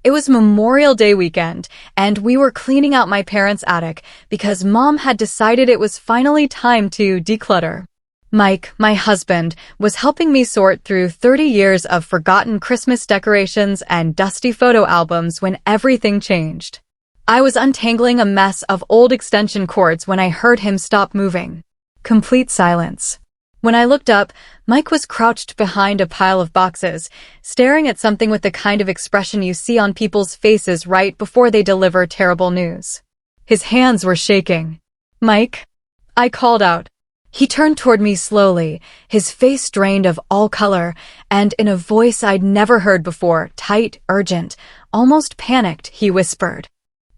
It was Memorial Day weekend, and we were cleaning out my parents' attic because Mom had decided it was finally time to declutter. Mike, my husband, was helping me sort through 30 years of forgotten Christmas decorations and dusty photo albums when everything changed. I was untangling a mess of old extension cords when I heard him stop moving. Complete silence. When I looked up, Mike was crouched behind a pile of boxes, staring at something with the kind of expression you see on people's faces right before they deliver terrible news. His hands were shaking. "Mike?" I called out. He turned toward me slowly, his face drained of all color, and in a voice I'd never heard before, tight, urgent, almost panicked, he whispered,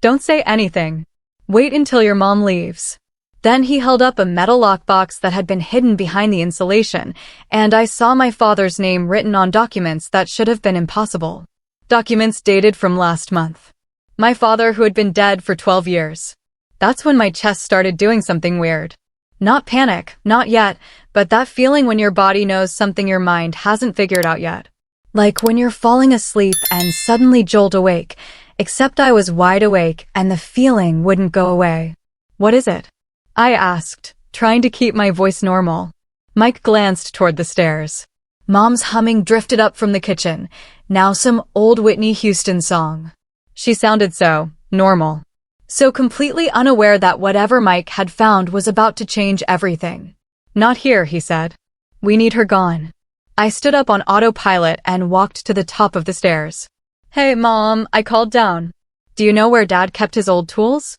"Don't say anything. Wait until your mom leaves." Then he held up a metal lockbox that had been hidden behind the insulation, and I saw my father's name written on documents that should have been impossible. Documents dated from last month. My father, who had been dead for 12 years. That's when my chest started doing something weird. Not panic, not yet, but that feeling when your body knows something your mind hasn't figured out yet. Like when you're falling asleep and suddenly jolt awake, except I was wide awake and the feeling wouldn't go away. "What is it?" I asked, trying to keep my voice normal. Mike glanced toward the stairs. Mom's humming drifted up from the kitchen, now some old Whitney Houston song. She sounded so normal, so completely unaware that whatever Mike had found was about to change everything. "Not here," he said. "We need her gone." I stood up on autopilot and walked to the top of the stairs. "Hey, Mom," I called down. "Do you know where Dad kept his old tools?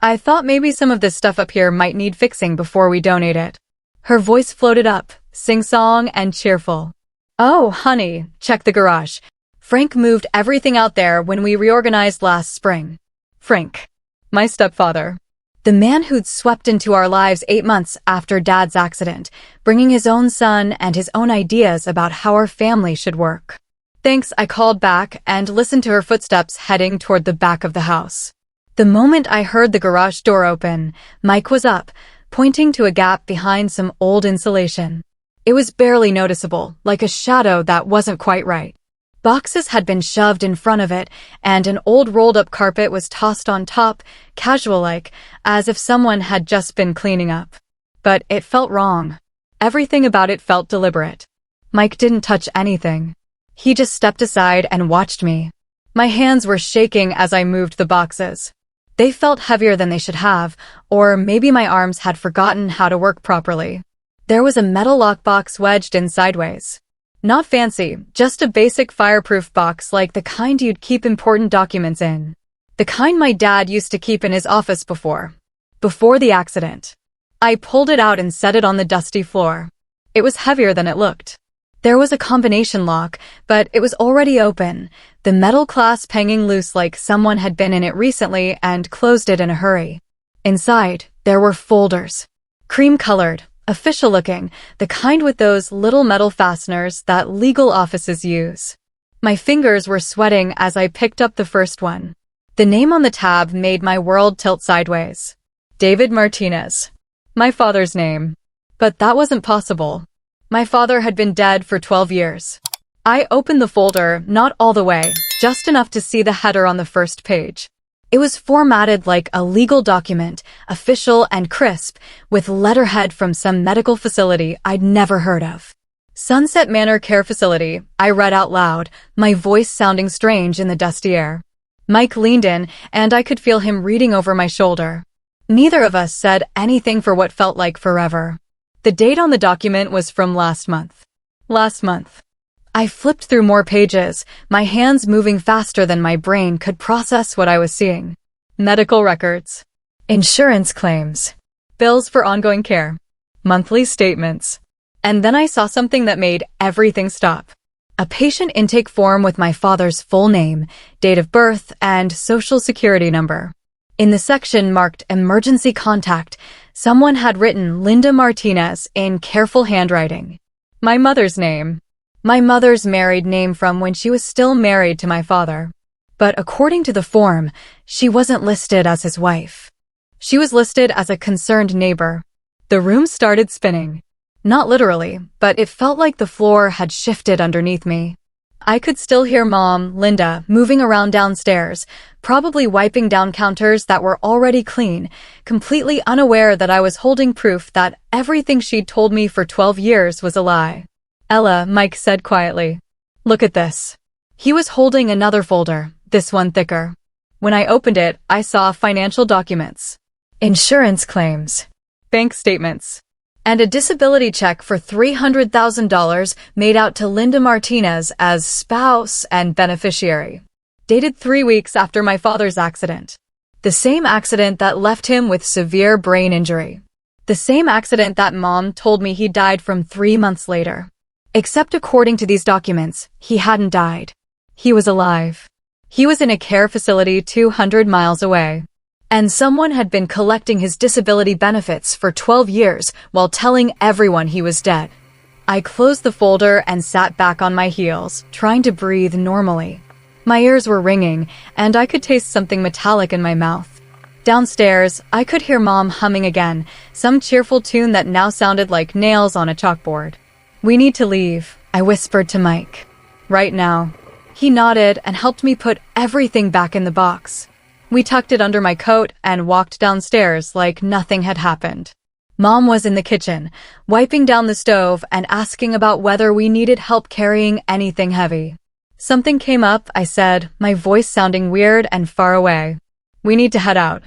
I thought maybe some of this stuff up here might need fixing before we donate it." Her voice floated up, sing-song and cheerful. "Oh, honey, check the garage. Frank moved everything out there when we reorganized last spring." Frank. My stepfather. The man who'd swept into our lives 8 months after Dad's accident, bringing his own son and his own ideas about how our family should work. "Thanks," I called back and listened to her footsteps heading toward the back of the house. The moment I heard the garage door open, Mike was up, pointing to a gap behind some old insulation. It was barely noticeable, like a shadow that wasn't quite right. Boxes had been shoved in front of it, and an old rolled-up carpet was tossed on top, casual-like, as if someone had just been cleaning up. But it felt wrong. Everything about it felt deliberate. Mike didn't touch anything. He just stepped aside and watched me. My hands were shaking as I moved the boxes. They felt heavier than they should have, or maybe my arms had forgotten how to work properly. There was a metal lockbox wedged in sideways. Not fancy, just a basic fireproof box like the kind you'd keep important documents in. The kind my dad used to keep in his office before the accident. I pulled it out and set it on the dusty floor. It was heavier than it looked. There was a combination lock, but it was already open, the metal clasp hanging loose like someone had been in it recently and closed it in a hurry. Inside, there were folders. Cream-colored, official-looking, the kind with those little metal fasteners that legal offices use. My fingers were sweating as I picked up the first one. The name on the tab made my world tilt sideways. David Martinez. My father's name. But that wasn't possible. My father had been dead for 12 years. I opened the folder, not all the way, just enough to see the header on the first page. It was formatted like a legal document, official and crisp, with letterhead from some medical facility I'd never heard of. Sunset Manor Care Facility, I read out loud, my voice sounding strange in the dusty air. Mike leaned in, and I could feel him reading over my shoulder. Neither of us said anything for what felt like forever. The date on the document was from last month. Last month. I flipped through more pages, my hands moving faster than my brain could process what I was seeing. Medical records. Insurance claims. Bills for ongoing care. Monthly statements. And then I saw something that made everything stop. A patient intake form with my father's full name, date of birth, and social security number. In the section marked Emergency Contact, someone had written Linda Martinez in careful handwriting. My mother's name. My mother's married name from when she was still married to my father. But according to the form, she wasn't listed as his wife. She was listed as a concerned neighbor. The room started spinning. Not literally, but it felt like the floor had shifted underneath me. I could still hear Mom, Linda, moving around downstairs, probably wiping down counters that were already clean, completely unaware that I was holding proof that everything she'd told me for 12 years was a lie. Ella, Mike said quietly. Look at this. He was holding another folder, this one thicker. When I opened it, I saw financial documents, insurance claims, bank statements, and a disability check for $300,000 made out to Linda Martinez as spouse and beneficiary. Dated 3 weeks after my father's accident. The same accident that left him with severe brain injury. The same accident that Mom told me he died from 3 months later. Except according to these documents, he hadn't died. He was alive. He was in a care facility 200 miles away. And someone had been collecting his disability benefits for 12 years while telling everyone he was dead. I closed the folder and sat back on my heels, trying to breathe normally. My ears were ringing, and I could taste something metallic in my mouth. Downstairs, I could hear Mom humming again, some cheerful tune that now sounded like nails on a chalkboard. We need to leave, I whispered to Mike. Right now. He nodded and helped me put everything back in the box. We tucked it under my coat and walked downstairs like nothing had happened. Mom was in the kitchen, wiping down the stove and asking about whether we needed help carrying anything heavy. Something came up, I said, my voice sounding weird and far away. We need to head out.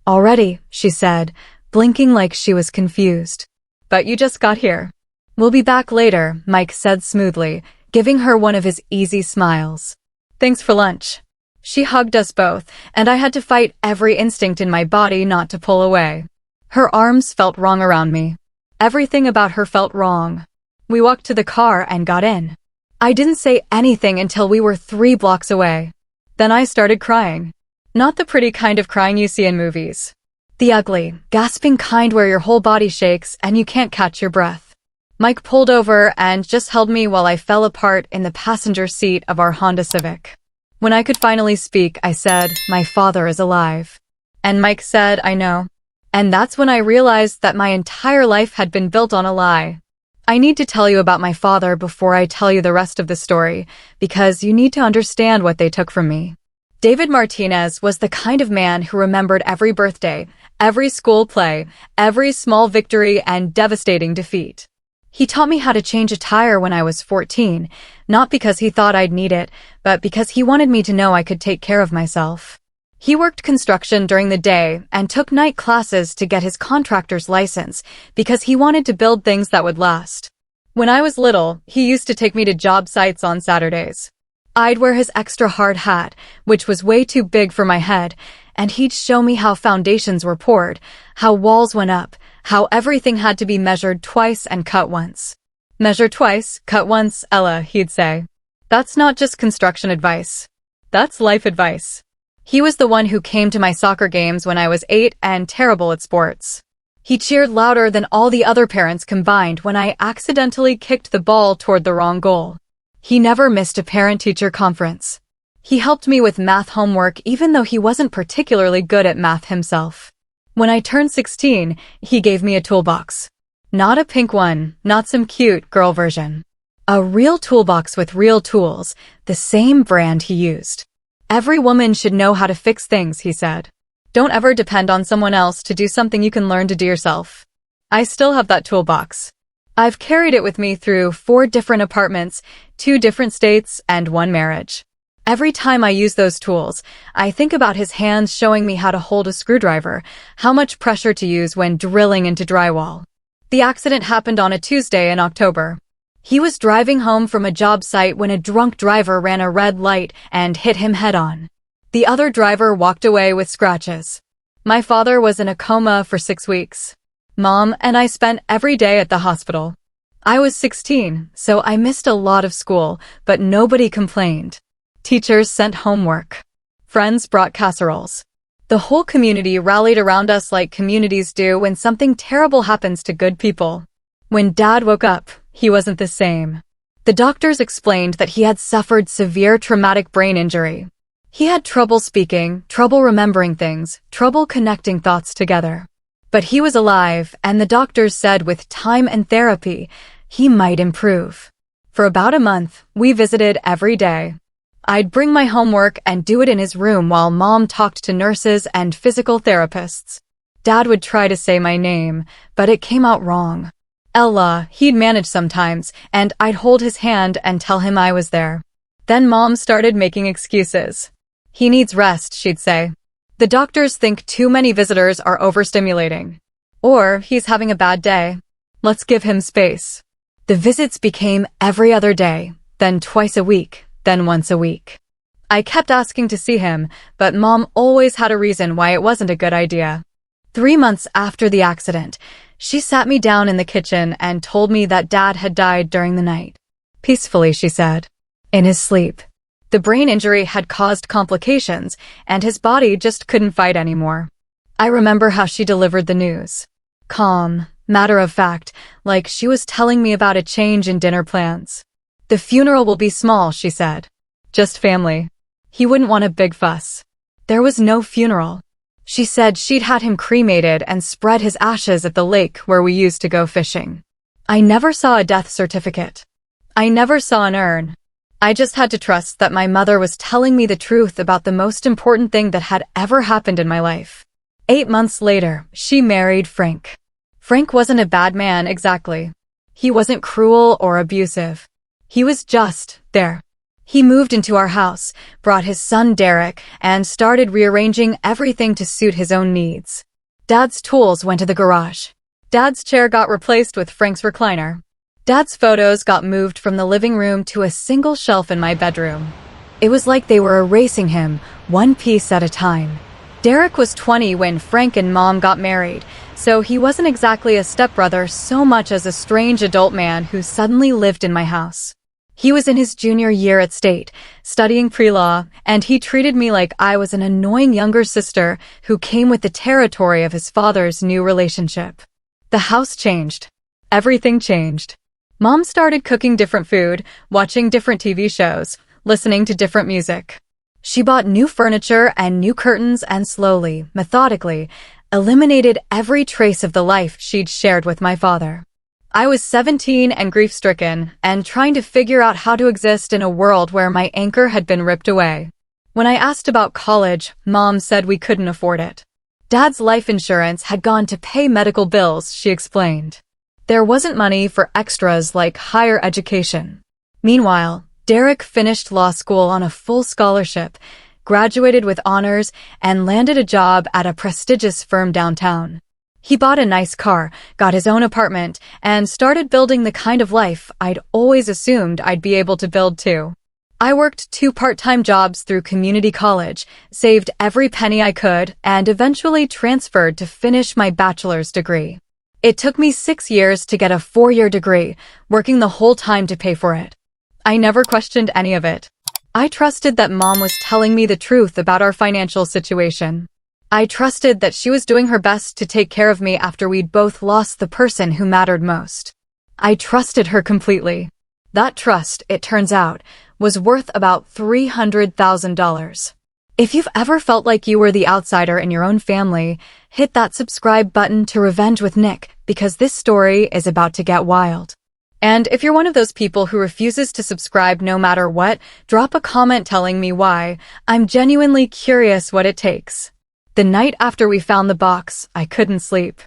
Already, she said, blinking like she was confused. But you just got here. We'll be back later, Mike said smoothly, giving her one of his easy smiles. Thanks for lunch. She hugged us both, and I had to fight every instinct in my body not to pull away. Her arms felt wrong around me. Everything about her felt wrong. We walked to the car and got in. I didn't say anything until we were 3 blocks away. Then I started crying. Not the pretty kind of crying you see in movies. The ugly, gasping kind where your whole body shakes and you can't catch your breath. Mike pulled over and just held me while I fell apart in the passenger seat of our Honda Civic. When I could finally speak, I said, my father is alive. And Mike said, I know. And that's when I realized that my entire life had been built on a lie. I need to tell you about my father before I tell you the rest of the story, because you need to understand what they took from me. David Martinez was the kind of man who remembered every birthday, every school play, every small victory and devastating defeat. He taught me how to change a tire when I was 14, not because he thought I'd need it, but because he wanted me to know I could take care of myself. He worked construction during the day and took night classes to get his contractor's license because he wanted to build things that would last. When I was little, he used to take me to job sites on Saturdays. I'd wear his extra hard hat, which was way too big for my head, and he'd show me how foundations were poured, how walls went up, how everything had to be measured twice and cut once. Measure twice, cut once, Ella, he'd say. That's not just construction advice. That's life advice. He was the one who came to my soccer games when I was 8 and terrible at sports. He cheered louder than all the other parents combined when I accidentally kicked the ball toward the wrong goal. He never missed a parent-teacher conference. He helped me with math homework even though he wasn't particularly good at math himself. When I turned 16, he gave me a toolbox. Not a pink one, not some cute girl version. A real toolbox with real tools, the same brand he used. Every woman should know how to fix things, he said. Don't ever depend on someone else to do something you can learn to do yourself. I still have that toolbox. I've carried it with me through 4 different apartments, 2 different states, and 1 marriage. Every time I use those tools, I think about his hands showing me how to hold a screwdriver, how much pressure to use when drilling into drywall. The accident happened on a Tuesday in October. He was driving home from a job site when a drunk driver ran a red light and hit him head-on. The other driver walked away with scratches. My father was in a coma for 6 weeks. Mom and I spent every day at the hospital. I was 16, so I missed a lot of school, but nobody complained. Teachers sent homework. Friends brought casseroles. The whole community rallied around us like communities do when something terrible happens to good people. When Dad woke up, he wasn't the same. The doctors explained that he had suffered severe traumatic brain injury. He had trouble speaking, trouble remembering things, trouble connecting thoughts together. But he was alive, and the doctors said with time and therapy, he might improve. For about a month, we visited every day. I'd bring my homework and do it in his room while Mom talked to nurses and physical therapists. Dad would try to say my name, but it came out wrong. Ella, he'd manage sometimes, and I'd hold his hand and tell him I was there. Then Mom started making excuses. He needs rest, she'd say. The doctors think too many visitors are overstimulating. Or he's having a bad day. Let's give him space. The visits became every other day, then twice a week, then once a week. I kept asking to see him, but Mom always had a reason why it wasn't a good idea. 3 months after the accident, she sat me down in the kitchen and told me that Dad had died during the night. Peacefully, she said. In his sleep. The brain injury had caused complications, and his body just couldn't fight anymore. I remember how she delivered the news. Calm, matter of fact, like she was telling me about a change in dinner plans. The funeral will be small, she said. Just family. He wouldn't want a big fuss. There was no funeral. She said she'd had him cremated and spread his ashes at the lake where we used to go fishing. I never saw a death certificate. I never saw an urn. I just had to trust that my mother was telling me the truth about the most important thing that had ever happened in my life. 8 months later, she married Frank. Frank wasn't a bad man exactly. He wasn't cruel or abusive. He was just there. He moved into our house, brought his son Derek, and started rearranging everything to suit his own needs. Dad's tools went to the garage. Dad's chair got replaced with Frank's recliner. Dad's photos got moved from the living room to a single shelf in my bedroom. It was like they were erasing him, one piece at a time. Derek was 20 when Frank and Mom got married, so he wasn't exactly a stepbrother so much as a strange adult man who suddenly lived in my house. He was in his junior year at State, studying pre-law, and he treated me like I was an annoying younger sister who came with the territory of his father's new relationship. The house changed. Everything changed. Mom started cooking different food, watching different TV shows, listening to different music. She bought new furniture and new curtains and slowly, methodically, eliminated every trace of the life she'd shared with my father. I was 17 and grief-stricken and trying to figure out how to exist in a world where my anchor had been ripped away. When I asked about college, Mom said we couldn't afford it. Dad's life insurance had gone to pay medical bills, she explained. There wasn't money for extras like higher education. Meanwhile, Derek finished law school on a full scholarship, graduated with honors, and landed a job at a prestigious firm downtown. He bought a nice car, got his own apartment, and started building the kind of life I'd always assumed I'd be able to build too. I worked 2 part-time jobs through community college, saved every penny I could, and eventually transferred to finish my bachelor's degree. It took me 6 years to get a 4-year degree, working the whole time to pay for it. I never questioned any of it. I trusted that Mom was telling me the truth about our financial situation. I trusted that she was doing her best to take care of me after we'd both lost the person who mattered most. I trusted her completely. That trust, it turns out, was worth about $300,000. If you've ever felt like you were the outsider in your own family, hit that subscribe button to Revenge with Nick, because this story is about to get wild. And if you're one of those people who refuses to subscribe no matter what, drop a comment telling me why. I'm genuinely curious what it takes. The night after we found the box, I couldn't sleep.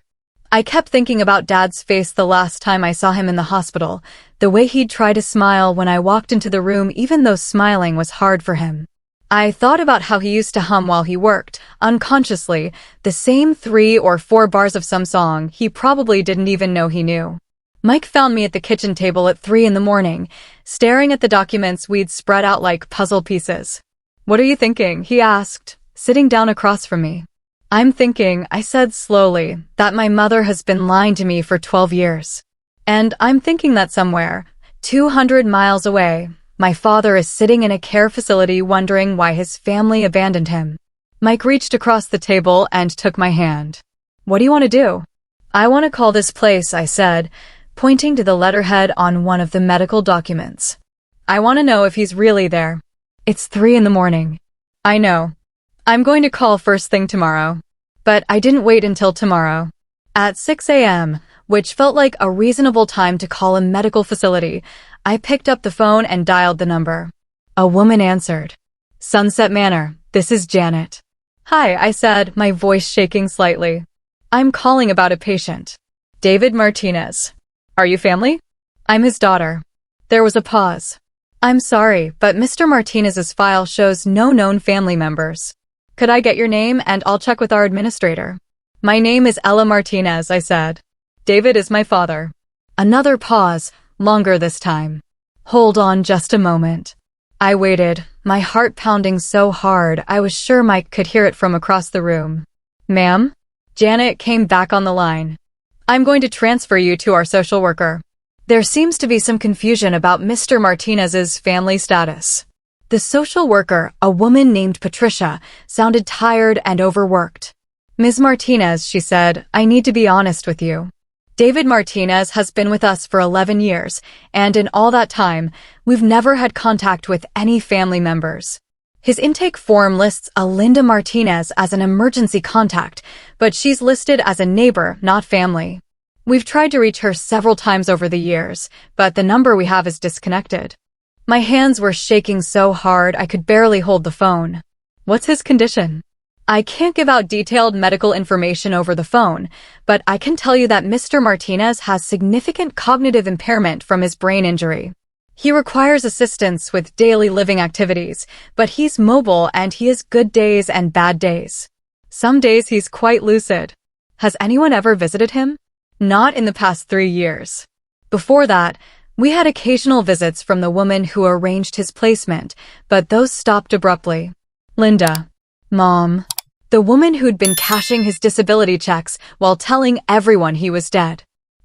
I kept thinking about Dad's face the last time I saw him in the hospital, the way he'd try to smile when I walked into the room even though smiling was hard for him. I thought about how he used to hum while he worked, unconsciously, the same 3 or 4 bars of some song he probably didn't even know he knew. Mike found me at the kitchen table at 3 in the morning, staring at the documents we'd spread out like puzzle pieces. "What are you thinking?" he asked, sitting down across from me. "I'm thinking," I said slowly, "that my mother has been lying to me for 12 years. And I'm thinking that somewhere, 200 miles away, my father is sitting in a care facility wondering why his family abandoned him." Mike reached across the table and took my hand. "What do you want to do?" "I want to call this place," I said, pointing to the letterhead on one of the medical documents. "I want to know if he's really there." "It's 3 in the morning." "I know. I'm going to call first thing tomorrow." But I didn't wait until tomorrow. At 6 a.m., which felt like a reasonable time to call a medical facility, I picked up the phone and dialed the number. A woman answered. Sunset Manor, this is Janet. Hi, I said, my voice shaking slightly. I'm calling about a patient. David Martinez. Are you family? I'm his daughter. There was a pause. I'm sorry, but Mr. Martinez's file shows no known family members. Could I get your name and I'll check with our administrator? My name is Ella Martinez, I said. David is my father. Another pause, longer this time. Hold on just a moment. I waited, my heart pounding so hard I was sure Mike could hear it from across the room. Ma'am? Janet came back on the line. I'm going to transfer you to our social worker. There seems to be some confusion about Mr. Martinez's family status. The social worker, a woman named Patricia, sounded tired and overworked. Ms. Martinez, she said, I need to be honest with you. David Martinez has been with us for 11 years, and in all that time, we've never had contact with any family members. His intake form lists a Linda Martinez as an emergency contact, but she's listed as a neighbor, not family. We've tried to reach her several times over the years, but the number we have is disconnected. My hands were shaking so hard I could barely hold the phone. What's his condition? I can't give out detailed medical information over the phone, but I can tell you that Mr. Martinez has significant cognitive impairment from his brain injury. He requires assistance with daily living activities, but he's mobile and he has good days and bad days. Some days he's quite lucid. Has anyone ever visited him? Not in the past 3 years. Before that, we had occasional visits from the woman who arranged his placement, but those stopped abruptly. Linda. Mom. The woman who'd been cashing his disability checks while telling everyone he was dead.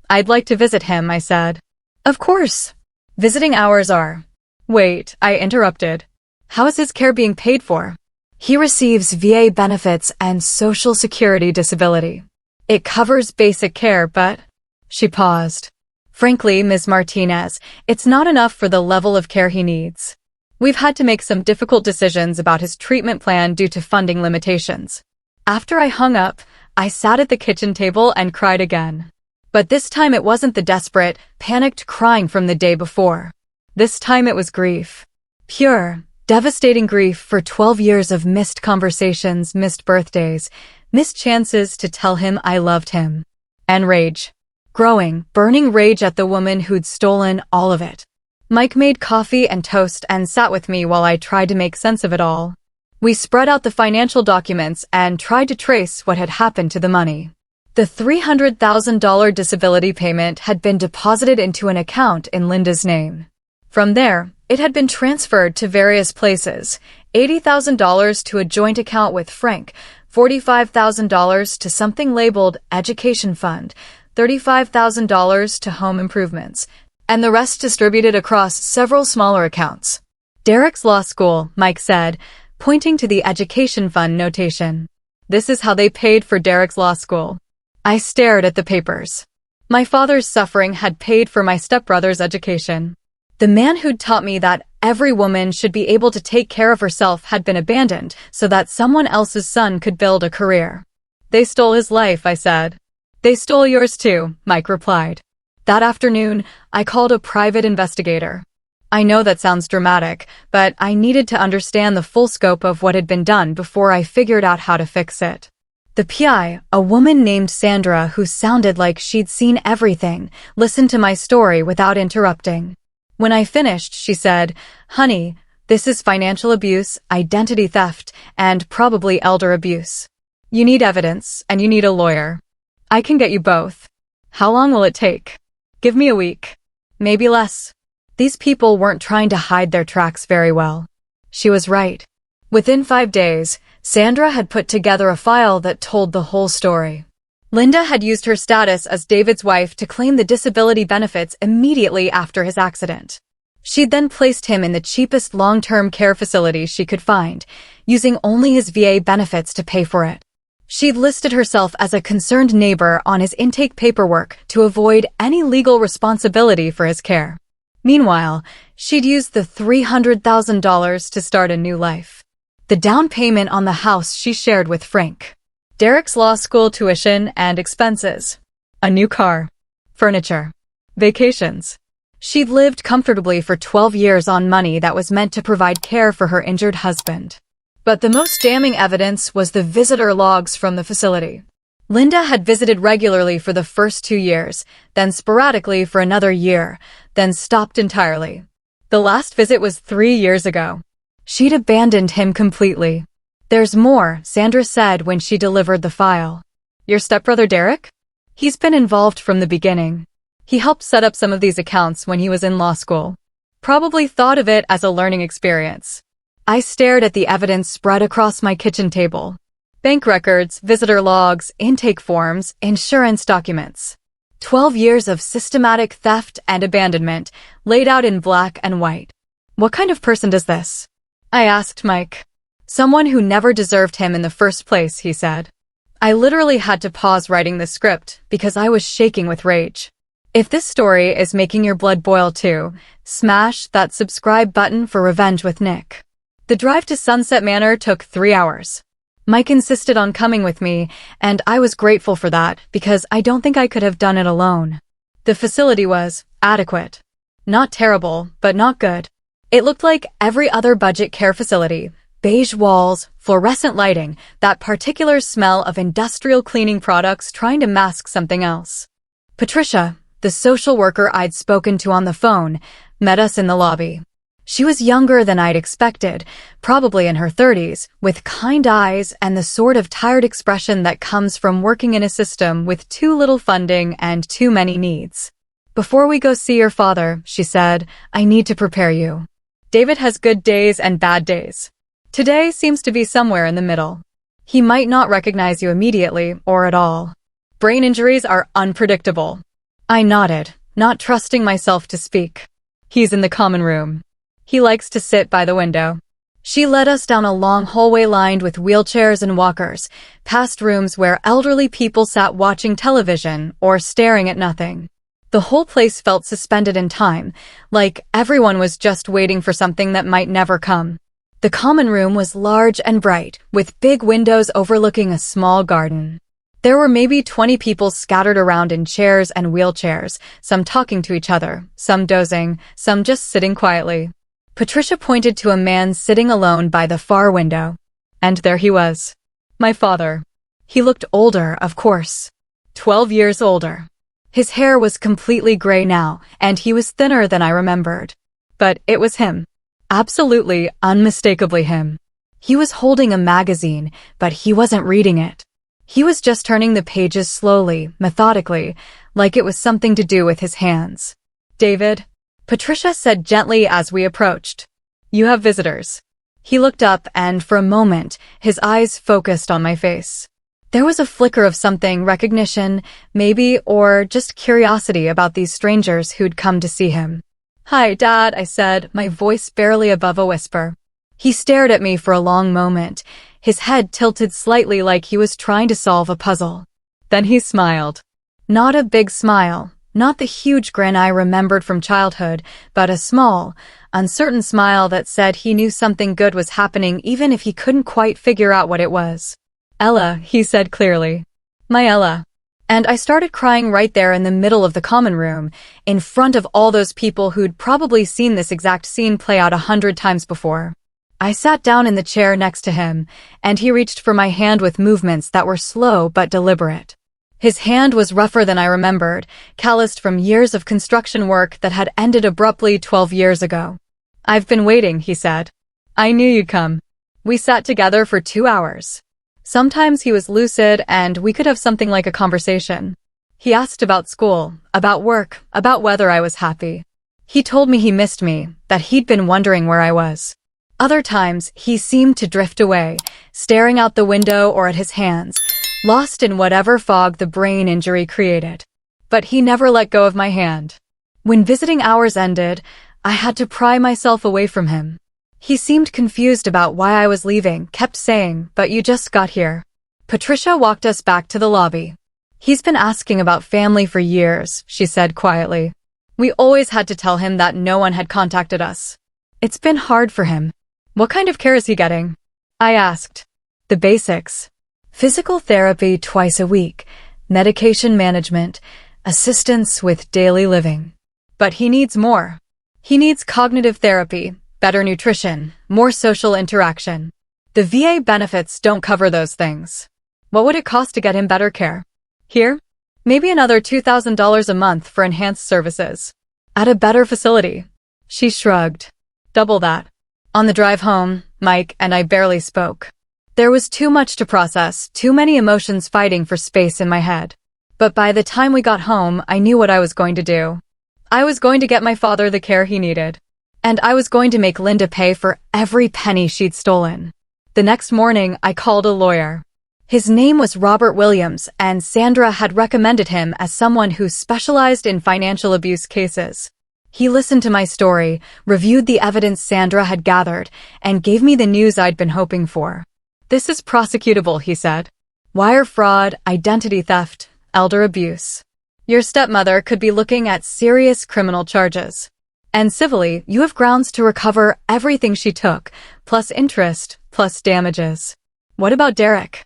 I'd like to visit him, I said. Of course. Visiting hours are. Wait, I interrupted. How is his care being paid for? He receives VA benefits and Social Security disability. It covers basic care, but... She paused. Frankly, Ms. Martinez, it's not enough for the level of care he needs. We've had to make some difficult decisions about his treatment plan due to funding limitations. After I hung up, I sat at the kitchen table and cried again. But this time it wasn't the desperate, panicked crying from the day before. This time it was grief. Pure, devastating grief for 12 years of missed conversations, missed birthdays, missed chances to tell him I loved him. And rage. Growing, burning rage at the woman who'd stolen all of it. Mike made coffee and toast and sat with me while I tried to make sense of it all. We spread out the financial documents and tried to trace what had happened to the money. The $300,000 disability payment had been deposited into an account in Linda's name. From there, it had been transferred to various places, $80,000 to a joint account with Frank, $45,000 to something labeled Education Fund, $35,000 to Home Improvements, and the rest distributed across several smaller accounts. Derek's law school, Mike said, pointing to the Education Fund notation. This is how they paid for Derek's law school. I stared at the papers. My father's suffering had paid for my stepbrother's education. The man who'd taught me that every woman should be able to take care of herself had been abandoned so that someone else's son could build a career. They stole his life, I said. They stole yours too, Mike replied. That afternoon, I called a private investigator. I know that sounds dramatic, but I needed to understand the full scope of what had been done before I figured out how to fix it. The PI, a woman named Sandra who sounded like she'd seen everything, listened to my story without interrupting. When I finished, she said, "Honey, this is financial abuse, identity theft, and probably elder abuse. You need evidence, and you need a lawyer. I can get you both. How long will it take? Give me a week. Maybe less." These people weren't trying to hide their tracks very well. She was right. Within 5 days, Sandra had put together a file that told the whole story. Linda had used her status as David's wife to claim the disability benefits immediately after his accident. She'd then placed him in the cheapest long-term care facility she could find, using only his VA benefits to pay for it. She'd listed herself as a concerned neighbor on his intake paperwork to avoid any legal responsibility for his care. Meanwhile, she'd used the $300,000 to start a new life. The down payment on the house she shared with Frank. Derek's law school tuition and expenses. A new car. Furniture. Vacations. She'd lived comfortably for 12 years on money that was meant to provide care for her injured husband. But the most damning evidence was the visitor logs from the facility. Linda had visited regularly for the first 2 years, then sporadically for another year, then stopped entirely. The last visit was 3 years ago. She'd abandoned him completely. "There's more," Sandra said when she delivered the file. "Your stepbrother Derek? He's been involved from the beginning. He helped set up some of these accounts when he was in law school. Probably thought of it as a learning experience." I stared at the evidence spread across my kitchen table. Bank records, visitor logs, intake forms, insurance documents. 12 years of systematic theft and abandonment, laid out in black and white. "What kind of person does this?" I asked Mike. "Someone who never deserved him in the first place," he said. I literally had to pause writing the script because I was shaking with rage. If this story is making your blood boil too, smash that subscribe button for Revenge with Nick. The drive to Sunset Manor took 3 hours. Mike insisted on coming with me, and I was grateful for that because I don't think I could have done it alone. The facility was adequate. Not terrible, but not good. It looked like every other budget care facility. Beige walls, fluorescent lighting, that particular smell of industrial cleaning products trying to mask something else. Patricia, the social worker I'd spoken to on the phone, met us in the lobby. She was younger than I'd expected, probably in her 30s, with kind eyes and the sort of tired expression that comes from working in a system with too little funding and too many needs. "Before we go see your father," she said, "I need to prepare you. David has good days and bad days. Today seems to be somewhere in the middle. He might not recognize you immediately or at all. Brain injuries are unpredictable." I nodded, not trusting myself to speak. "He's in the common room. He likes to sit by the window." She led us down a long hallway lined with wheelchairs and walkers, past rooms where elderly people sat watching television or staring at nothing. The whole place felt suspended in time, like everyone was just waiting for something that might never come. The common room was large and bright, with big windows overlooking a small garden. There were maybe 20 people scattered around in chairs and wheelchairs, some talking to each other, some dozing, some just sitting quietly. Patricia pointed to a man sitting alone by the far window. And there he was. My father. He looked older, of course. 12 years older. His hair was completely gray now, and he was thinner than I remembered. But it was him. Absolutely, unmistakably him. He was holding a magazine, but he wasn't reading it. He was just turning the pages slowly, methodically, like it was something to do with his hands. "David," Patricia said gently as we approached. "You have visitors." He looked up and, for a moment, his eyes focused on my face. There was a flicker of something, recognition, maybe, or just curiosity about these strangers who'd come to see him. "Hi, Dad," I said, my voice barely above a whisper. He stared at me for a long moment, his head tilted slightly like he was trying to solve a puzzle. Then he smiled. Not a big smile. Not the huge grin I remembered from childhood, but a small, uncertain smile that said he knew something good was happening even if he couldn't quite figure out what it was. "Ella," he said clearly. "My Ella." And I started crying right there in the middle of the common room, in front of all those people who'd probably seen this exact scene play out 100 times before. I sat down in the chair next to him, and he reached for my hand with movements that were slow but deliberate. His hand was rougher than I remembered, calloused from years of construction work that had ended abruptly 12 years ago. "I've been waiting," he said. "I knew you'd come." We sat together for 2 hours. Sometimes he was lucid and we could have something like a conversation. He asked about school, about work, about whether I was happy. He told me he missed me, that he'd been wondering where I was. Other times, he seemed to drift away, staring out the window or at his hands, lost in whatever fog the brain injury created. But he never let go of my hand. When visiting hours ended, I had to pry myself away from him. He seemed confused about why I was leaving, kept saying, "But you just got here." Patricia walked us back to the lobby. "He's been asking about family for years," she said quietly. "We always had to tell him that no one had contacted us. It's been hard for him." "What kind of care is he getting?" I asked. "The basics. Physical therapy twice a week, medication management, assistance with daily living." But he needs more. He needs cognitive therapy, better nutrition, more social interaction. The VA benefits don't cover those things. What would it cost to get him better care? Here? Maybe another $2,000 a month for enhanced services. At a better facility. She shrugged. Double that. On the drive home, Mike and I barely spoke. There was too much to process, too many emotions fighting for space in my head. But by the time we got home, I knew what I was going to do. I was going to get my father the care he needed. And I was going to make Linda pay for every penny she'd stolen. The next morning, I called a lawyer. His name was Robert Williams, and Sandra had recommended him as someone who specialized in financial abuse cases. He listened to my story, reviewed the evidence Sandra had gathered, and gave me the news I'd been hoping for. This is prosecutable, he said. Wire fraud, identity theft, elder abuse. Your stepmother could be looking at serious criminal charges. And civilly, you have grounds to recover everything she took, plus interest, plus damages. What about Derek?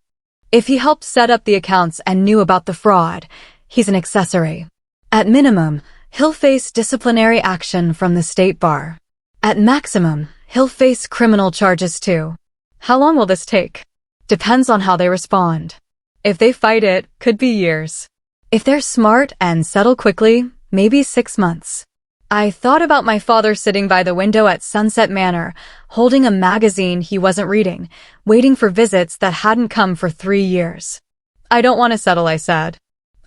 If he helped set up the accounts and knew about the fraud, he's an accessory. At minimum, he'll face disciplinary action from the state bar. At maximum, he'll face criminal charges too. How long will this take? Depends on how they respond. If they fight it, could be years. If they're smart and settle quickly, maybe 6 months. I thought about my father sitting by the window at Sunset Manor, holding a magazine he wasn't reading, waiting for visits that hadn't come for 3 years. I don't want to settle, I said.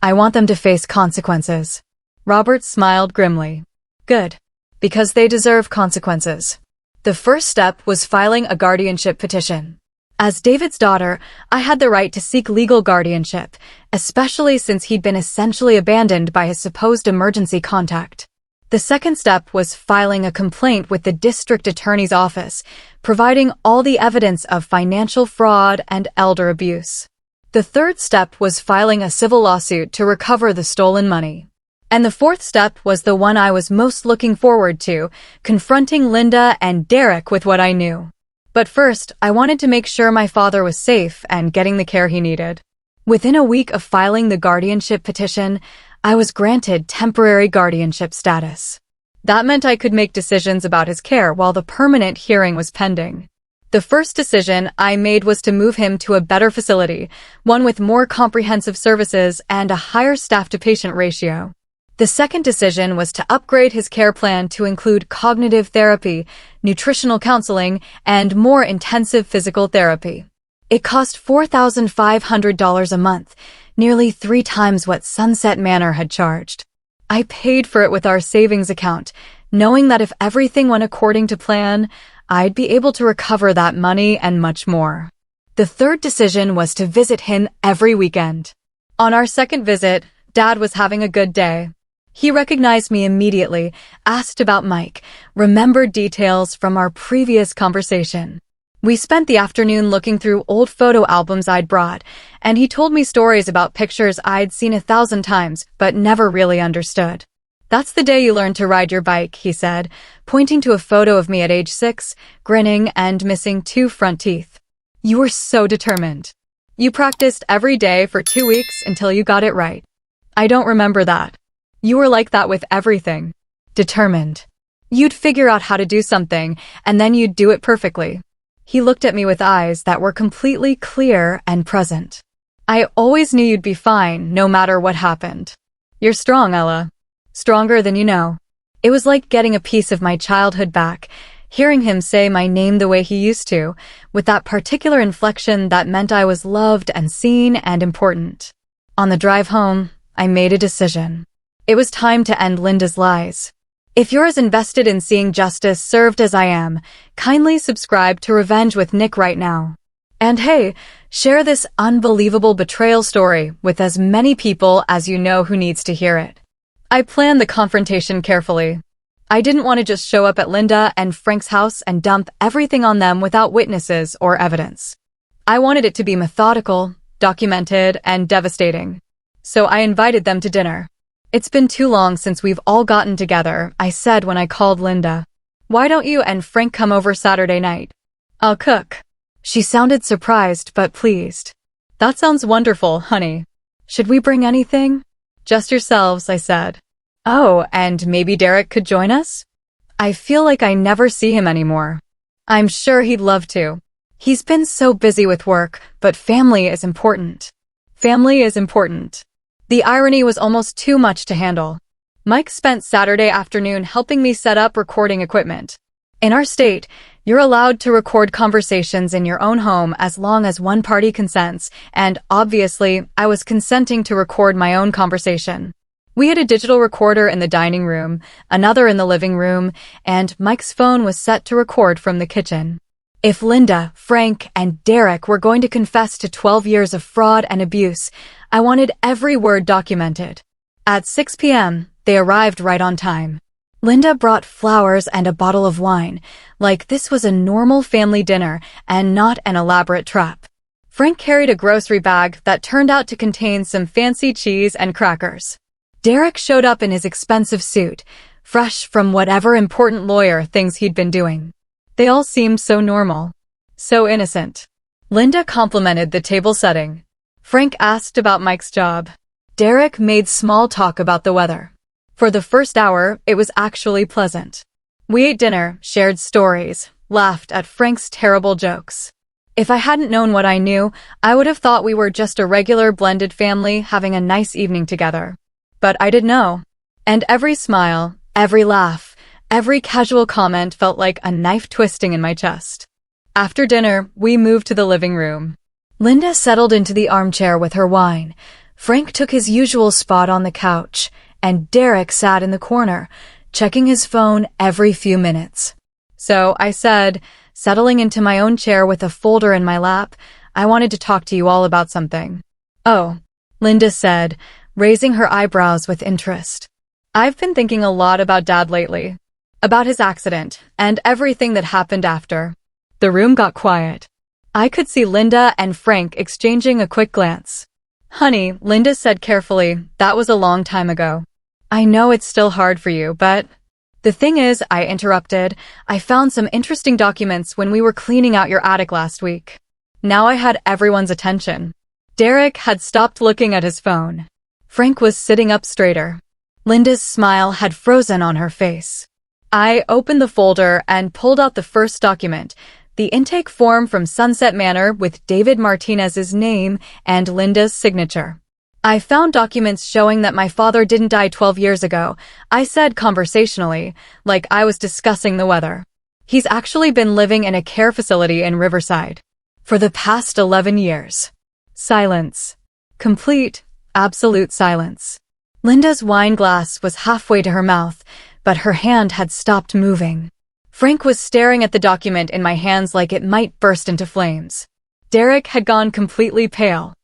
I want them to face consequences. Robert smiled grimly. Good. Because they deserve consequences. The first step was filing a guardianship petition. As David's daughter, I had the right to seek legal guardianship, especially since he'd been essentially abandoned by his supposed emergency contact. The second step was filing a complaint with the district attorney's office, providing all the evidence of financial fraud and elder abuse. The third step was filing a civil lawsuit to recover the stolen money. And the fourth step was the one I was most looking forward to, confronting Linda and Derek with what I knew. But first, I wanted to make sure my father was safe and getting the care he needed. Within a week of filing the guardianship petition, I was granted temporary guardianship status. That meant I could make decisions about his care while the permanent hearing was pending. The first decision I made was to move him to a better facility, one with more comprehensive services and a higher staff-to-patient ratio. The second decision was to upgrade his care plan to include cognitive therapy, nutritional counseling, and more intensive physical therapy. It cost $4,500 a month, nearly 3 times what Sunset Manor had charged. I paid for it with our savings account, knowing that if everything went according to plan, I'd be able to recover that money and much more. The third decision was to visit him every weekend. On our second visit, Dad was having a good day. He recognized me immediately, asked about Mike, remembered details from our previous conversation. We spent the afternoon looking through old photo albums I'd brought, and he told me stories about pictures I'd seen 1,000 times but never really understood. That's the day you learned to ride your bike, he said, pointing to a photo of me at age 6, grinning and missing 2 front teeth. You were so determined. You practiced every day for 2 weeks until you got it right. I don't remember that. You were like that with everything. Determined. You'd figure out how to do something, and then you'd do it perfectly. He looked at me with eyes that were completely clear and present. I always knew you'd be fine, no matter what happened. You're strong, Ella. Stronger than you know. It was like getting a piece of my childhood back, hearing him say my name the way he used to, with that particular inflection that meant I was loved and seen and important. On the drive home, I made a decision. It was time to end Linda's lies. If you're as invested in seeing justice served as I am, kindly subscribe to Revenge with Nick right now. And hey, share this unbelievable betrayal story with as many people as you know who needs to hear it. I planned the confrontation carefully. I didn't want to just show up at Linda and Frank's house and dump everything on them without witnesses or evidence. I wanted it to be methodical, documented, and devastating. So I invited them to dinner. It's been too long since we've all gotten together, I said when I called Linda. Why don't you and Frank come over Saturday night? I'll cook. She sounded surprised but pleased. That sounds wonderful, honey. Should we bring anything? Just yourselves, I said. Oh, and maybe Derek could join us? I feel like I never see him anymore. I'm sure he'd love to. He's been so busy with work, but family is important. Family is important. The irony was almost too much to handle. Mike spent Saturday afternoon helping me set up recording equipment. In our state, you're allowed to record conversations in your own home as long as one party consents, and obviously, I was consenting to record my own conversation. We had a digital recorder in the dining room, another in the living room, and Mike's phone was set to record from the kitchen. If Linda, Frank, and Derek were going to confess to 12 years of fraud and abuse, I wanted every word documented. At 6 p.m., they arrived right on time. Linda brought flowers and a bottle of wine, like this was a normal family dinner and not an elaborate trap. Frank carried a grocery bag that turned out to contain some fancy cheese and crackers. Derek showed up in his expensive suit, fresh from whatever important lawyer things he'd been doing. They all seemed so normal, so innocent. Linda complimented the table setting. Frank asked about Mike's job. Derek made small talk about the weather. For the first hour, it was actually pleasant. We ate dinner, shared stories, laughed at Frank's terrible jokes. If I hadn't known what I knew, I would have thought we were just a regular blended family having a nice evening together. But I did know. And every smile, every laugh, every casual comment felt like a knife twisting in my chest. After dinner, we moved to the living room. Linda settled into the armchair with her wine. Frank took his usual spot on the couch, and Derek sat in the corner, checking his phone every few minutes. So I said, settling into my own chair with a folder in my lap, I wanted to talk to you all about something. Oh, Linda said, raising her eyebrows with interest. I've been thinking a lot about Dad lately. About his accident, and everything that happened after. The room got quiet. I could see Linda and Frank exchanging a quick glance. Honey, Linda said carefully, that was a long time ago. I know it's still hard for you, but... The thing is, I interrupted, I found some interesting documents when we were cleaning out your attic last week. Now I had everyone's attention. Derek had stopped looking at his phone. Frank was sitting up straighter. Linda's smile had frozen on her face. I opened the folder and pulled out the first document, the intake form from Sunset Manor with David Martinez's name and Linda's signature. I found documents showing that my father didn't die 12 years ago. I said conversationally, like I was discussing the weather. He's actually been living in a care facility in Riverside for the past 11 years. Silence. Complete, absolute silence. Linda's wine glass was halfway to her mouth, but her hand had stopped moving. Frank was staring at the document in my hands like it might burst into flames. Derek had gone completely pale.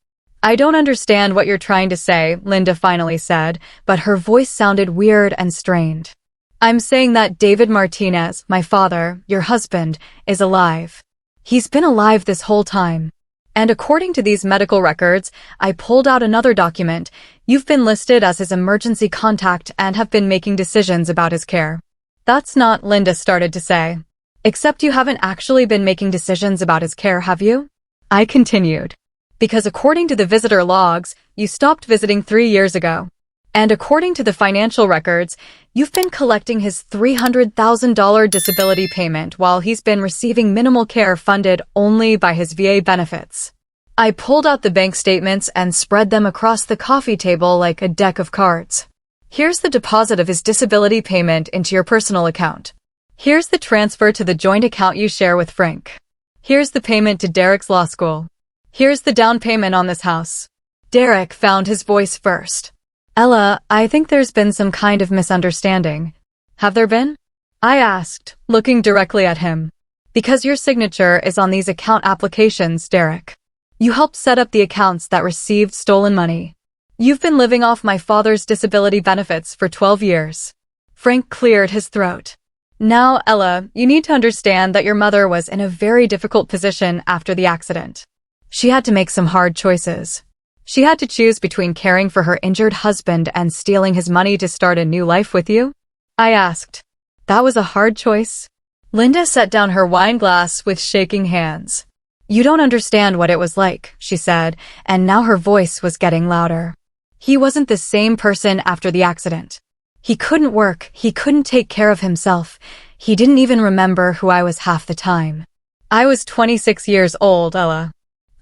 I don't understand what you're trying to say, Linda finally said, but her voice sounded weird and strained. I'm saying that David Martinez, my father, your husband, is alive. He's been alive this whole time. And according to these medical records, I pulled out another document. You've been listed as his emergency contact and have been making decisions about his care. That's not, Linda started to say. Except you haven't actually been making decisions about his care, have you? I continued. Because according to the visitor logs, you stopped visiting 3 years ago. And according to the financial records, you've been collecting his $300,000 disability payment while he's been receiving minimal care funded only by his VA benefits. I pulled out the bank statements and spread them across the coffee table like a deck of cards. Here's the deposit of his disability payment into your personal account. Here's the transfer to the joint account you share with Frank. Here's the payment to Derek's law school. Here's the down payment on this house. Derek found his voice first. Ella, I think there's been some kind of misunderstanding. Have there been? I asked, looking directly at him. Because your signature is on these account applications, Derek. You helped set up the accounts that received stolen money. You've been living off my father's disability benefits for 12 years. Frank cleared his throat. Now, Ella, you need to understand that your mother was in a very difficult position after the accident. She had to make some hard choices. She had to choose between caring for her injured husband and stealing his money to start a new life with you? I asked. That was a hard choice. Linda set down her wine glass with shaking hands. You don't understand what it was like, she said, and now her voice was getting louder. He wasn't the same person after the accident. He couldn't work, he couldn't take care of himself. He didn't even remember who I was half the time. I was 26 years old, Ella.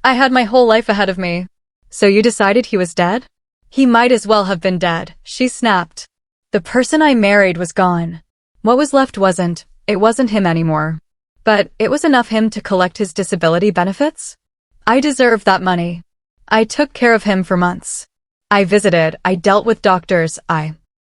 I had my whole life ahead of me. So you decided he was dead? He might as well have been dead, she snapped. The person I married was gone. What was left it wasn't him anymore. But it was enough him to collect his disability benefits? I deserved that money. I took care of him for months. I visited, I dealt with doctors,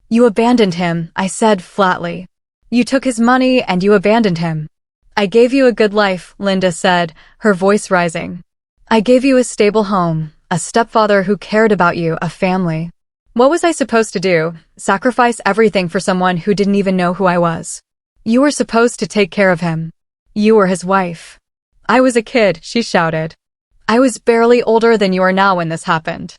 You abandoned him, I said flatly. You took his money and you abandoned him. I gave you a good life, Linda said, her voice rising. I gave you a stable home, a stepfather who cared about you, a family. What was I supposed to do? Sacrifice everything for someone who didn't even know who I was? You were supposed to take care of him. You were his wife. I was a kid, she shouted. I was barely older than you are now when this happened.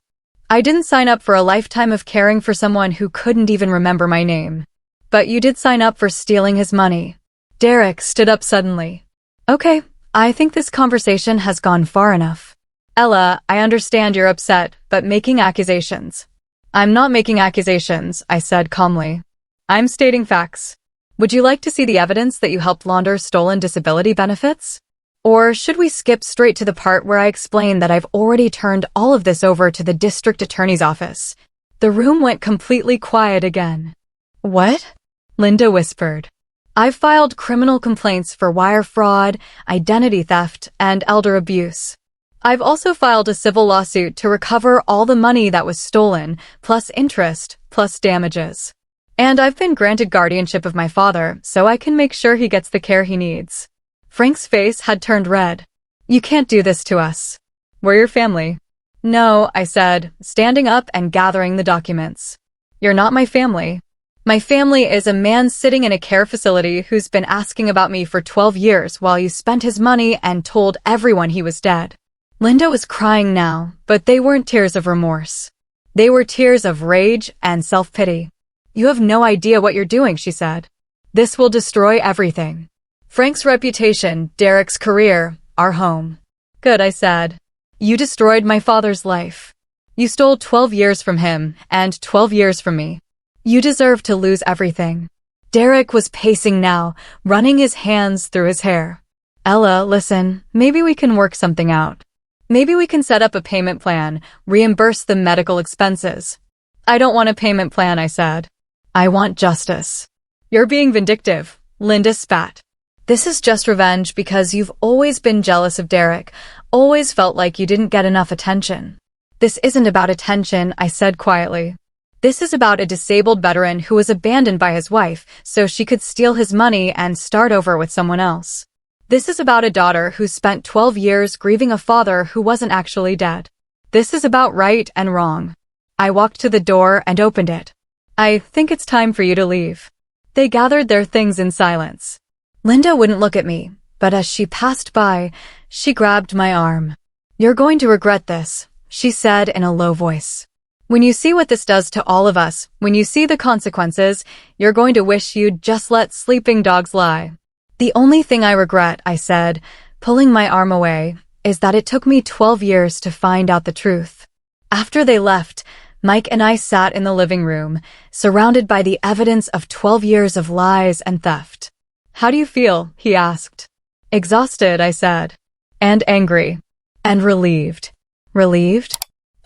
I didn't sign up for a lifetime of caring for someone who couldn't even remember my name. But you did sign up for stealing his money. Derek stood up suddenly. Okay, I think this conversation has gone far enough. Ella, I understand you're upset, but making accusations. I'm not making accusations, I said calmly. I'm stating facts. Would you like to see the evidence that you helped launder stolen disability benefits? Or should we skip straight to the part where I explain that I've already turned all of this over to the district attorney's office? The room went completely quiet again. What? Linda whispered. I've filed criminal complaints for wire fraud, identity theft, and elder abuse. I've also filed a civil lawsuit to recover all the money that was stolen, plus interest, plus damages. And I've been granted guardianship of my father, so I can make sure he gets the care he needs. Frank's face had turned red. You can't do this to us. We're your family. No, I said, standing up and gathering the documents. You're not my family. My family is a man sitting in a care facility who's been asking about me for 12 years while you spent his money and told everyone he was dead. Linda was crying now, but they weren't tears of remorse. They were tears of rage and self-pity. You have no idea what you're doing, she said. This will destroy everything. Frank's reputation, Derek's career, our home. Good, I said. You destroyed my father's life. You stole 12 years from him and 12 years from me. You deserve to lose everything. Derek was pacing now, running his hands through his hair. Ella, listen, maybe we can work something out. Maybe we can set up a payment plan, reimburse the medical expenses. I don't want a payment plan, I said. I want justice. You're being vindictive, Linda spat. This is just revenge because you've always been jealous of Derek, always felt like you didn't get enough attention. This isn't about attention, I said quietly. This is about a disabled veteran who was abandoned by his wife so she could steal his money and start over with someone else. This is about a daughter who spent 12 years grieving a father who wasn't actually dead. This is about right and wrong. I walked to the door and opened it. I think it's time for you to leave. They gathered their things in silence. Linda wouldn't look at me, but as she passed by, she grabbed my arm. You're going to regret this, she said in a low voice. When you see what this does to all of us, when you see the consequences, you're going to wish you'd just let sleeping dogs lie. The only thing I regret, I said, pulling my arm away, is that it took me 12 years to find out the truth. After they left, Mike and I sat in the living room, surrounded by the evidence of 12 years of lies and theft. How do you feel? He asked. Exhausted, I said. And angry. And relieved. Relieved?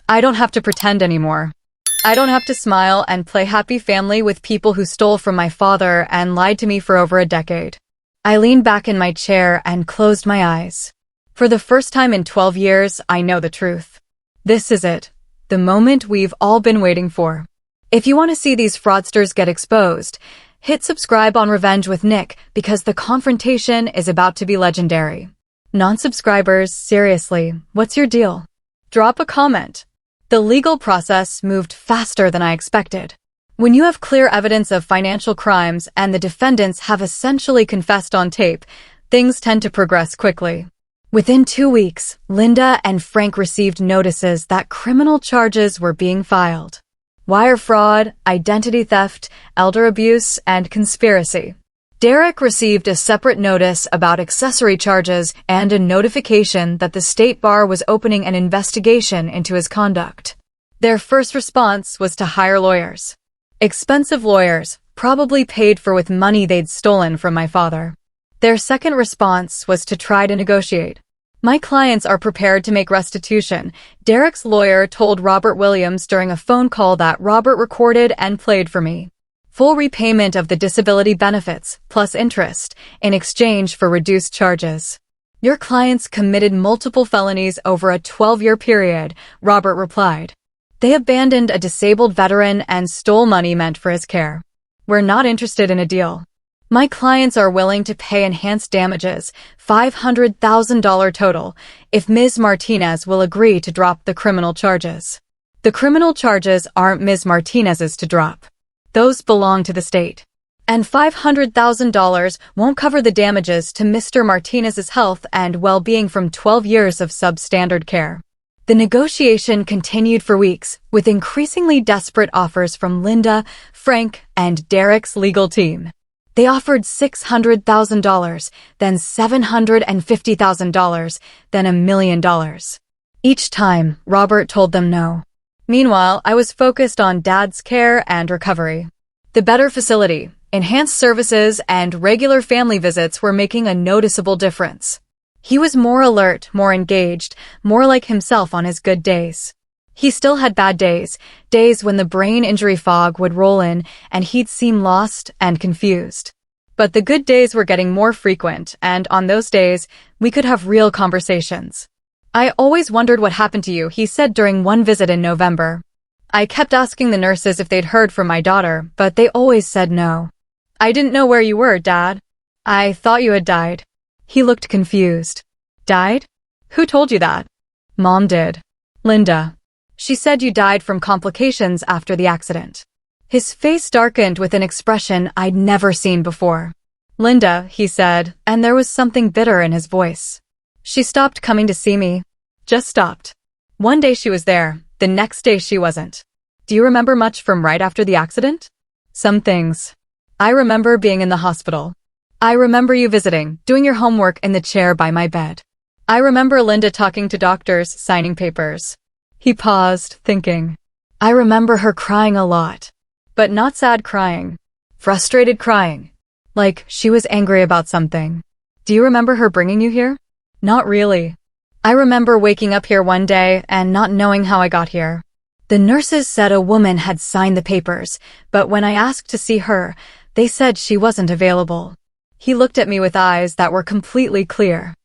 I don't have to pretend anymore. I don't have to smile and play happy family with people who stole from my father and lied to me for over a decade. I leaned back in my chair and closed my eyes. For the first time in 12 years, I know the truth. This is it. The moment we've all been waiting for. If you want to see these fraudsters get exposed, hit subscribe on Revenge with Nick because the confrontation is about to be legendary. Non-subscribers, seriously, what's your deal? Drop a comment. The legal process moved faster than I expected. When you have clear evidence of financial crimes and the defendants have essentially confessed on tape, things tend to progress quickly. Within 2 weeks, Linda and Frank received notices that criminal charges were being filed. Wire fraud, identity theft, elder abuse, and conspiracy. Derek received a separate notice about accessory charges and a notification that the state bar was opening an investigation into his conduct. Their first response was to hire lawyers. Expensive lawyers, probably paid for with money they'd stolen from my father. Their second response was to try to negotiate. My clients are prepared to make restitution, Derek's lawyer told Robert Williams during a phone call that Robert recorded and played for me. Full repayment of the disability benefits, plus interest, in exchange for reduced charges. Your clients committed multiple felonies over a 12-year period, Robert replied. They abandoned a disabled veteran and stole money meant for his care. We're not interested in a deal. My clients are willing to pay enhanced damages, $500,000 total, if Ms. Martinez will agree to drop the criminal charges. The criminal charges aren't Ms. Martinez's to drop. Those belong to the state. And $500,000 won't cover the damages to Mr. Martinez's health and well-being from 12 years of substandard care. The negotiation continued for weeks, with increasingly desperate offers from Linda, Frank, and Derek's legal team. They offered $600,000, then $750,000, then $1 million. Each time, Robert told them no. Meanwhile, I was focused on Dad's care and recovery. The better facility, enhanced services, and regular family visits were making a noticeable difference. He was more alert, more engaged, more like himself on his good days. He still had bad days, days when the brain injury fog would roll in and he'd seem lost and confused. But the good days were getting more frequent, and on those days, we could have real conversations. I always wondered what happened to you, he said during one visit in November. I kept asking the nurses if they'd heard from my daughter, but they always said no. I didn't know where you were, Dad. I thought you had died. He looked confused. Died? Who told you that? Mom did. Linda. She said you died from complications after the accident. His face darkened with an expression I'd never seen before. Linda, he said, and there was something bitter in his voice. She stopped coming to see me. Just stopped. One day she was there, the next day she wasn't. Do you remember much from right after the accident? Some things. I remember being in the hospital. I remember you visiting, doing your homework in the chair by my bed. I remember Linda talking to doctors, signing papers. He paused, thinking. I remember her crying a lot. But not sad crying. Frustrated crying. Like she was angry about something. Do you remember her bringing you here? Not really. I remember waking up here one day and not knowing how I got here. The nurses said a woman had signed the papers, but when I asked to see her, they said she wasn't available. He looked at me with eyes that were completely clear.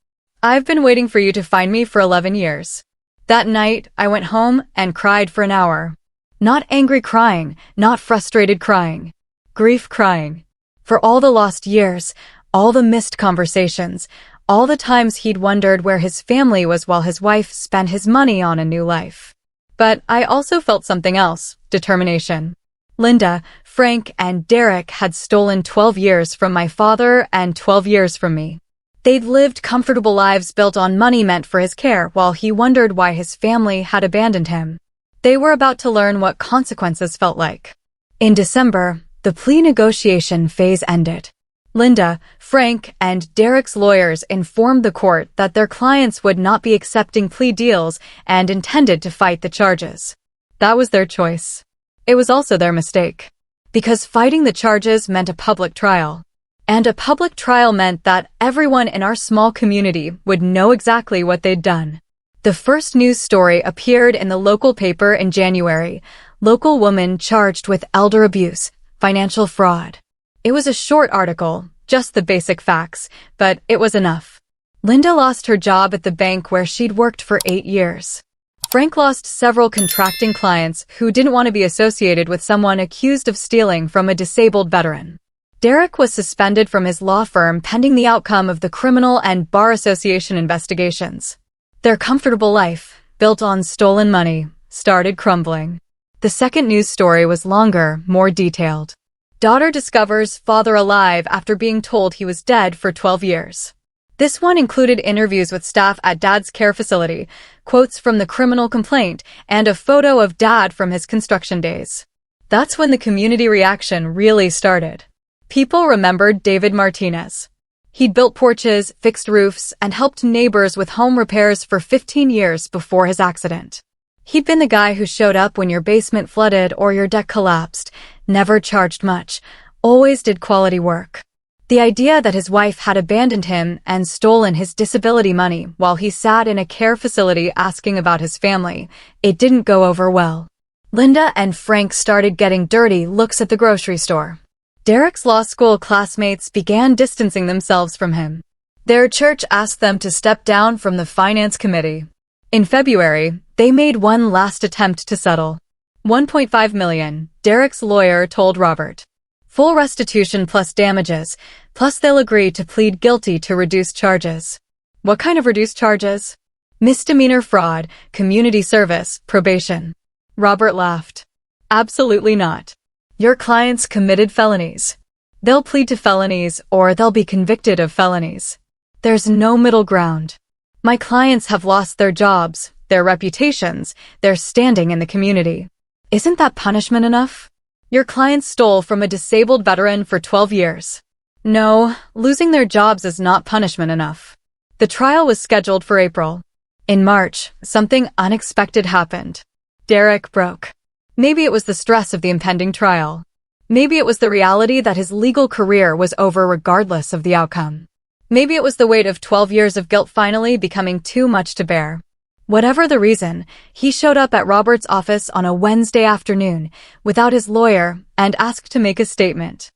I've been waiting for you to find me for 11 years. That night, I went home and cried for an hour. Not angry crying, not frustrated crying. Grief crying. For all the lost years, all the missed conversations, all the times he'd wondered where his family was while his wife spent his money on a new life. But I also felt something else, determination. Linda, Frank, and Derek had stolen 12 years from my father and 12 years from me. They'd lived comfortable lives built on money meant for his care while he wondered why his family had abandoned him. They were about to learn what consequences felt like. In December, the plea negotiation phase ended. Linda, Frank, and Derek's lawyers informed the court that their clients would not be accepting plea deals and intended to fight the charges. That was their choice. It was also their mistake. Because fighting the charges meant a public trial. And a public trial meant that everyone in our small community would know exactly what they'd done. The first news story appeared in the local paper in January. Local woman charged with elder abuse, financial fraud. It was a short article, just the basic facts, but it was enough. Linda lost her job at the bank where she'd worked for 8 years. Frank lost several contracting clients who didn't want to be associated with someone accused of stealing from a disabled veteran. Derek was suspended from his law firm pending the outcome of the criminal and bar association investigations. Their comfortable life, built on stolen money, started crumbling. The second news story was longer, more detailed. Daughter discovers father alive after being told he was dead for 12 years. This one included interviews with staff at Dad's care facility, quotes from the criminal complaint, and a photo of Dad from his construction days. That's when the community reaction really started. People remembered David Martinez. He'd built porches, fixed roofs, and helped neighbors with home repairs for 15 years before his accident. He'd been the guy who showed up when your basement flooded or your deck collapsed, never charged much, always did quality work. The idea that his wife had abandoned him and stolen his disability money while he sat in a care facility asking about his family, it didn't go over well. Linda and Frank started getting dirty looks at the grocery store. Derek's law school classmates began distancing themselves from him. Their church asked them to step down from the finance committee. In February, they made one last attempt to settle. $1.5 million, Derek's lawyer told Robert. Full restitution plus damages, plus they'll agree to plead guilty to reduced charges. What kind of reduced charges? Misdemeanor fraud, community service, probation. Robert laughed. Absolutely not. Your clients committed felonies. They'll plead to felonies or they'll be convicted of felonies. There's no middle ground. My clients have lost their jobs, their reputations, their standing in the community. Isn't that punishment enough? Your clients stole from a disabled veteran for 12 years. No, losing their jobs is not punishment enough. The trial was scheduled for April. In March, something unexpected happened. Derek broke. Maybe it was the stress of the impending trial. Maybe it was the reality that his legal career was over regardless of the outcome. Maybe it was the weight of 12 years of guilt finally becoming too much to bear. Whatever the reason, he showed up at Robert's office on a Wednesday afternoon without his lawyer and asked to make a statement.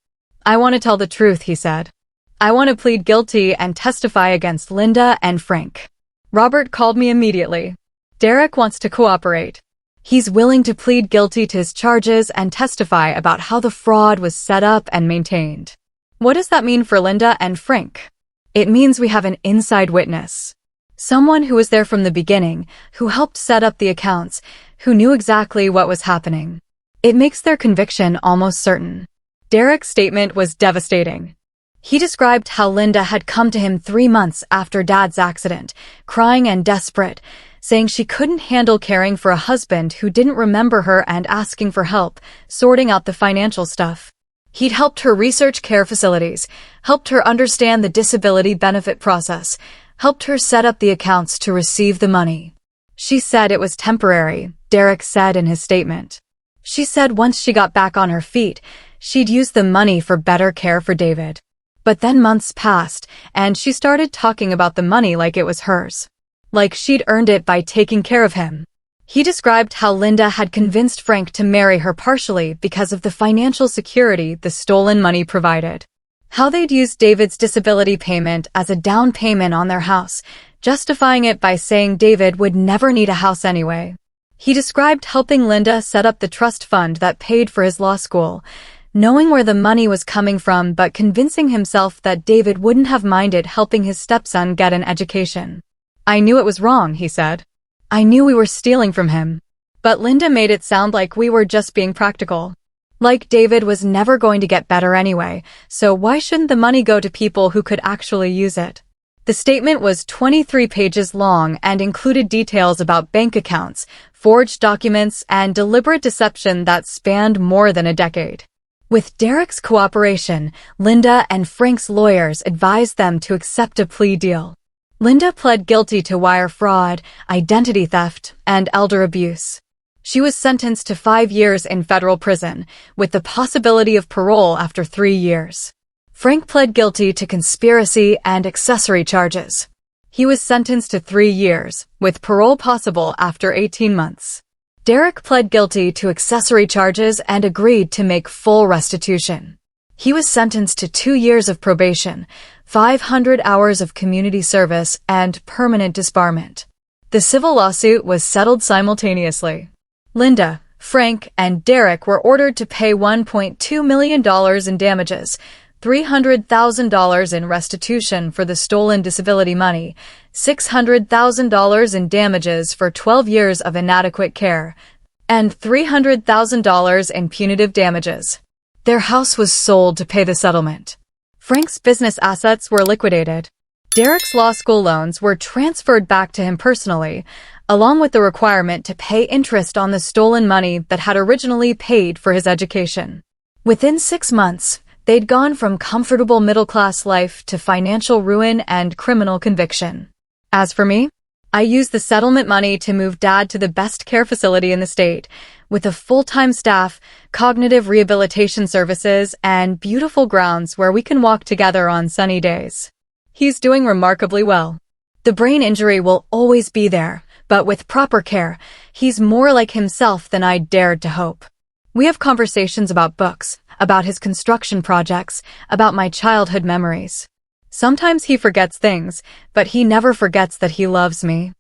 I want to tell the truth, he said. I want to plead guilty and testify against Linda and Frank. Robert called me immediately. Derek wants to cooperate. He's willing to plead guilty to his charges and testify about how the fraud was set up and maintained. What does that mean for Linda and Frank? It means we have an inside witness. Someone who was there from the beginning, who helped set up the accounts, who knew exactly what was happening. It makes their conviction almost certain. Derek's statement was devastating. He described how Linda had come to him 3 months after Dad's accident, crying and desperate, saying she couldn't handle caring for a husband who didn't remember her and asking for help, sorting out the financial stuff. He'd helped her research care facilities, helped her understand the disability benefit process, helped her set up the accounts to receive the money. She said it was temporary, Derek said in his statement. She said once she got back on her feet, she'd use the money for better care for David. But then months passed, and she started talking about the money like it was hers. Like she'd earned it by taking care of him. He described how Linda had convinced Frank to marry her partially because of the financial security the stolen money provided. How they'd used David's disability payment as a down payment on their house, justifying it by saying David would never need a house anyway. He described helping Linda set up the trust fund that paid for his law school, knowing where the money was coming from but convincing himself that David wouldn't have minded helping his stepson get an education. I knew it was wrong, he said. I knew we were stealing from him. But Linda made it sound like we were just being practical. Like David was never going to get better anyway, so why shouldn't the money go to people who could actually use it? The statement was 23 pages long and included details about bank accounts, forged documents, and deliberate deception that spanned more than a decade. With Derek's cooperation, Linda and Frank's lawyers advised them to accept a plea deal. Linda pled guilty to wire fraud, identity theft, and elder abuse. She was sentenced to 5 years in federal prison, with the possibility of parole after 3 years. Frank pled guilty to conspiracy and accessory charges. He was sentenced to 3 years, with parole possible after 18 months. Derek pled guilty to accessory charges and agreed to make full restitution. He was sentenced to 2 years of probation, 500 hours of community service, and permanent disbarment. The civil lawsuit was settled simultaneously. Linda, Frank, and Derek were ordered to pay $1.2 million in damages, $300,000 in restitution for the stolen disability money, $600,000 in damages for 12 years of inadequate care, and $300,000 in punitive damages. Their house was sold to pay the settlement. Frank's business assets were liquidated. Derek's law school loans were transferred back to him personally, along with the requirement to pay interest on the stolen money that had originally paid for his education. Within 6 months, they'd gone from comfortable middle-class life to financial ruin and criminal conviction. As for me, I used the settlement money to move Dad to the best care facility in the state, with a full-time staff, cognitive rehabilitation services, and beautiful grounds where we can walk together on sunny days. He's doing remarkably well. The brain injury will always be there, but with proper care, he's more like himself than I dared to hope. We have conversations about books, about his construction projects, about my childhood memories. Sometimes he forgets things, but he never forgets that he loves me.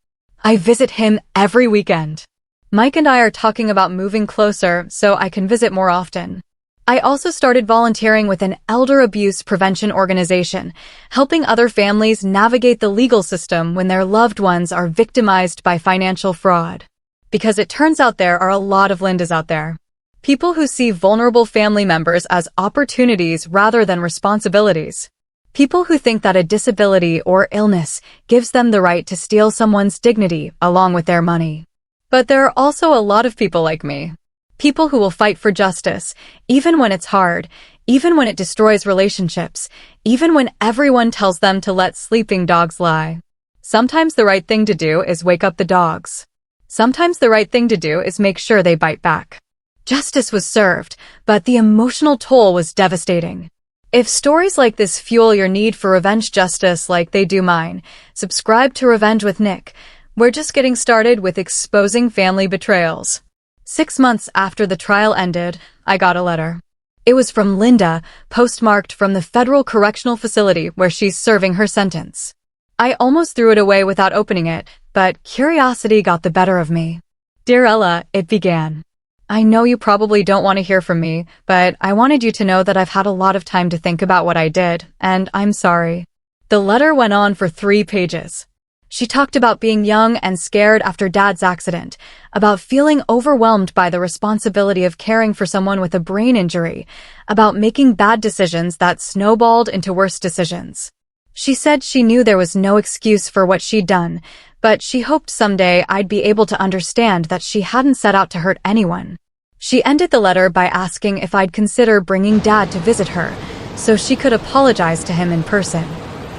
I visit him every weekend. Mike and I are talking about moving closer so I can visit more often. I also started volunteering with an elder abuse prevention organization, helping other families navigate the legal system when their loved ones are victimized by financial fraud. Because it turns out there are a lot of Lindas out there. People who see vulnerable family members as opportunities rather than responsibilities. People who think that a disability or illness gives them the right to steal someone's dignity along with their money. But there are also a lot of people like me. People who will fight for justice, even when it's hard, even when it destroys relationships, even when everyone tells them to let sleeping dogs lie. Sometimes the right thing to do is wake up the dogs. Sometimes the right thing to do is make sure they bite back. Justice was served, but the emotional toll was devastating. If stories like this fuel your need for revenge justice like they do mine, subscribe to Revenge with Nick. We're just getting started with exposing family betrayals. 6 months after the trial ended, I got a letter. It was from Linda, postmarked from the federal correctional facility where she's serving her sentence. I almost threw it away without opening it, but curiosity got the better of me. Dear Ella, it began. I know you probably don't want to hear from me, but I wanted you to know that I've had a lot of time to think about what I did, and I'm sorry. The letter went on for 3 pages. She talked about being young and scared after Dad's accident, about feeling overwhelmed by the responsibility of caring for someone with a brain injury, about making bad decisions that snowballed into worse decisions. She said she knew there was no excuse for what she'd done, but she hoped someday I'd be able to understand that she hadn't set out to hurt anyone. She ended the letter by asking if I'd consider bringing Dad to visit her, so she could apologize to him in person.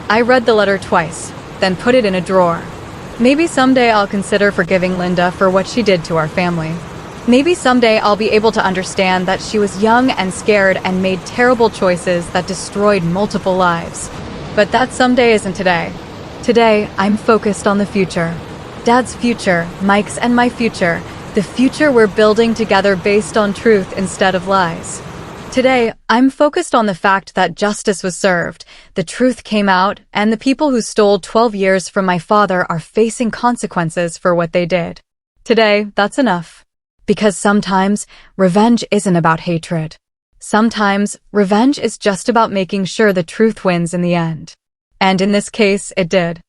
I read the letter twice, then put it in a drawer. Maybe someday I'll consider forgiving Linda for what she did to our family. Maybe someday I'll be able to understand that she was young and scared and made terrible choices that destroyed multiple lives. But that someday isn't today. Today, I'm focused on the future. Dad's future, Mike's and my future, the future we're building together based on truth instead of lies. Today, I'm focused on the fact that justice was served, the truth came out, and the people who stole 12 years from my father are facing consequences for what they did. Today, that's enough. Because sometimes, revenge isn't about hatred. Sometimes, revenge is just about making sure the truth wins in the end. And in this case, it did.